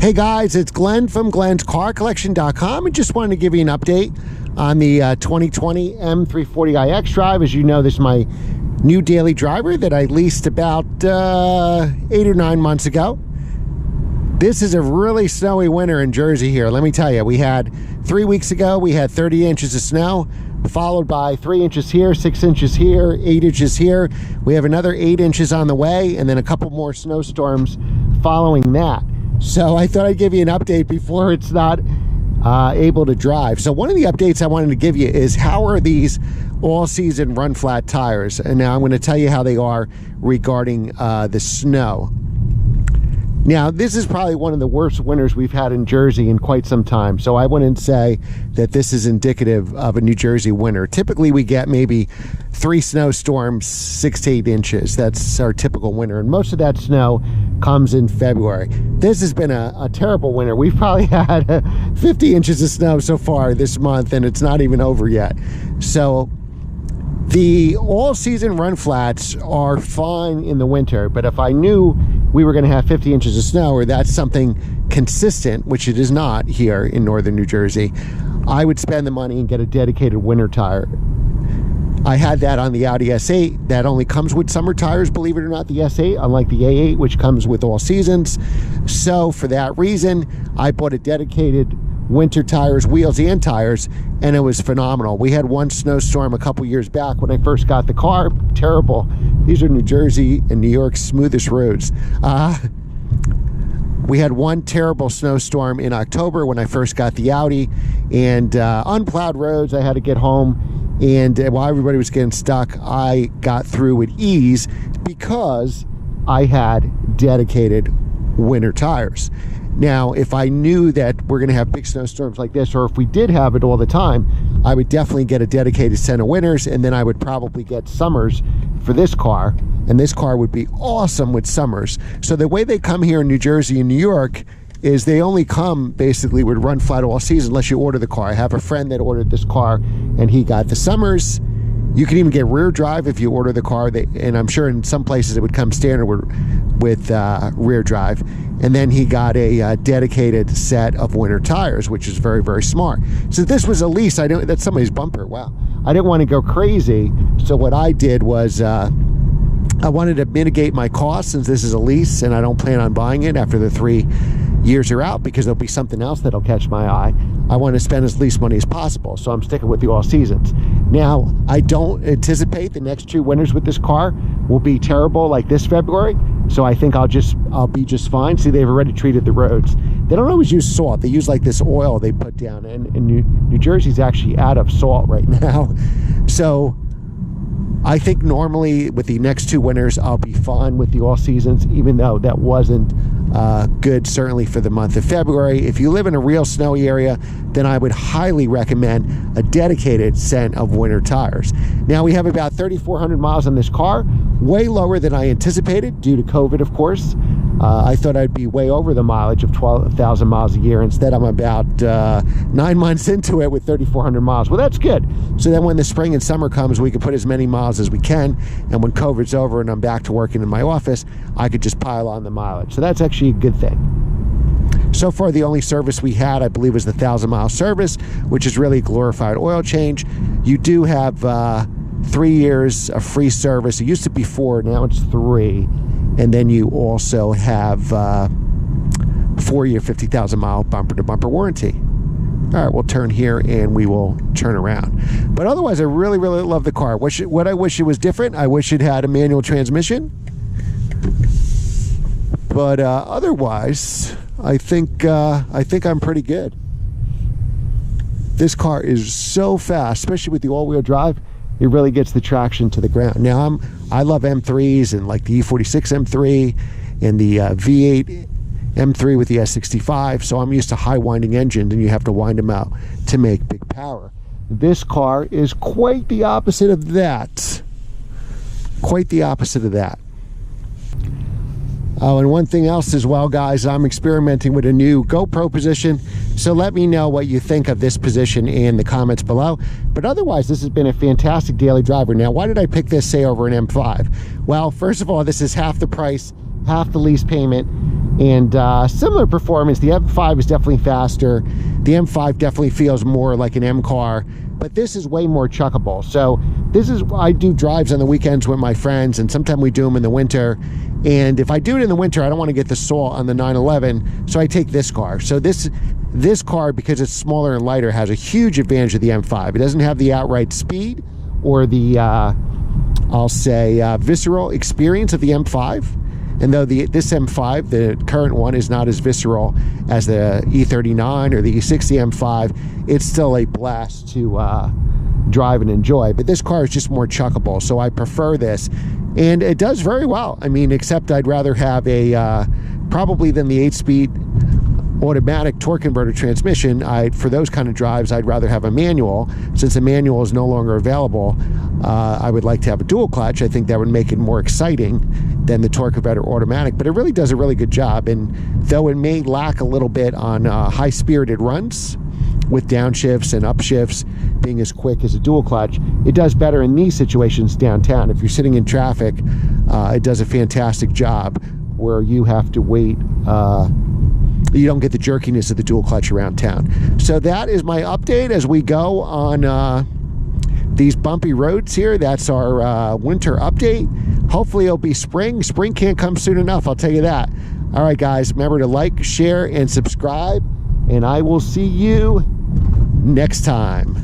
Hey guys, it's Glenn from glenscarcollection.com, and just wanted to give you an update on the 2020 M340i xDrive. As you know, this is my new daily driver that I leased about 8 or 9 months ago. This is a really snowy winter in Jersey here. Let me tell you, we had 3 weeks ago, we had 30 inches of snow, followed by 3 inches here, 6 inches here, 8 inches here. We have another 8 inches on the way, and then a couple more snowstorms following that. So I thought I'd give you an update before it's not able to drive. So one of the updates I wanted to give you is, how are these all-season run-flat tires? And now I'm going to tell you how they are regarding the snow. Now, this is probably one of the worst winters we've had in Jersey in quite some time, so I wouldn't say that this is indicative of a New Jersey winter. Typically, we get maybe 3 snowstorms, 6 to 8 inches. That's our typical winter, and most of that snow comes in February. This has been a terrible winter. We've probably had 50 inches of snow so far this month, and it's not even over yet. So the all-season run flats are fine in the winter, but if I knew we were going to have 50 inches of snow, or that's something consistent, which it is not here in northern New Jersey, I would spend the money and get a dedicated winter tire. I had that on the Audi S8. That only comes with summer tires, believe it or not, the S8, unlike the A8, which comes with all seasons. So for that reason, I bought a dedicated winter tires, wheels and tires, and it was phenomenal. We had one snowstorm a couple years back when I first got the car. Terrible. These are New Jersey and New York's smoothest roads. We had one terrible snowstorm in October when I first got the Audi, and unplowed roads. I had to get home, and while everybody was getting stuck, I got through with ease because I had dedicated winter tires. Now, if I knew that we're going to have big snowstorms like this, or if we did have it all the time, I would definitely get a dedicated set of winters, and then I would probably get summers for this car, and this car would be awesome with summers. So the way they come here in New Jersey and New York is they only come basically with run flat all season unless you order the car. I have a friend that ordered this car, and he got the summers. You can even get rear drive if you order the car, and I'm sure in some places it would come standard with rear drive. And then he got a dedicated set of winter tires, which is very, very smart. So this was a lease. That's somebody's bumper. Wow. I didn't want to go crazy, so what I did was I wanted to mitigate my costs, since this is a lease and I don't plan on buying it after the 3 years are out, because there'll be something else that'll catch my eye. I want to spend as least money as possible, so I'm sticking with the all seasons. Now, I don't anticipate the next 2 winters with this car will be terrible like this February, so I think I'll be just fine. See, they've already treated the roads. They don't always use salt. They use like this oil they put down, and New Jersey's actually out of salt right now. So I think normally with the next 2 winters, I'll be fine with the all seasons, even though that wasn't good certainly for the month of February. If you live in a real snowy area, then I would highly recommend a dedicated set of winter tires. Now, we have about 3,400 miles on this car, way lower than I anticipated due to COVID, of course. I thought I'd be way over the mileage of 12,000 miles a year. Instead, I'm about 9 months into it with 3,400 miles. Well, that's good. So then when the spring and summer comes, we can put as many miles as we can. And when COVID's over and I'm back to working in my office, I could just pile on the mileage. So that's actually a good thing. So far, the only service we had, I believe, was the 1,000-mile service, which is really a glorified oil change. You do have 3 years of free service. It used to be 4, now it's 3. And then you also have 4-year, 50,000-mile bumper-to-bumper warranty. All right, we'll turn here and we will turn around. But otherwise, I really, really love the car. What I wish it was different. I wish it had a manual transmission. But otherwise, I think I'm pretty good. This car is so fast, especially with the all-wheel drive. It really gets the traction to the ground. Now, I love M3s, and like the E46 M3 and the V8 M3 with the S65, so I'm used to high winding engines, and you have to wind them out to make big power. This car is quite the opposite of that. Quite the opposite of that. Oh, and one thing else as well, guys, I'm experimenting with a new GoPro position, so let me know what you think of this position in the comments below. But otherwise, this has been a fantastic daily driver. Now, why did I pick this, say, over an M5? Well, first of all, this is half the price, half the lease payment, And similar performance. The M5 is definitely faster. The M5 definitely feels more like an M car, but this is way more chuckable. So this is, I do drives on the weekends with my friends, and sometimes we do them in the winter. And if I do it in the winter, I don't want to get the salt on the 911, so I take this car. So this car, because it's smaller and lighter, has a huge advantage of the M5. It doesn't have the outright speed or the, I'll say, visceral experience of the M5. And though this M5, the current one, is not as visceral as the E39 or the E60 M5, it's still a blast to drive and enjoy. But this car is just more chuckable, so I prefer this. And it does very well. I mean, except I'd rather have a, probably than the 8-speed automatic torque converter transmission. For those kind of drives, I'd rather have a manual. Since a manual is no longer available, I would like to have a dual clutch. I think that would make it more exciting than the torque converter automatic, but it really does a really good job. And though it may lack a little bit on high-spirited runs with downshifts and upshifts being as quick as a dual clutch, it does better in these situations downtown. If you're sitting in traffic, it does a fantastic job where you have to wait. You don't get the jerkiness of the dual clutch around town. So that is my update as we go on these bumpy roads here. That's our winter update. Hopefully it'll be spring. Spring can't come soon enough, I'll tell you that. All right, guys, remember to like, share, and subscribe, and I will see you next time.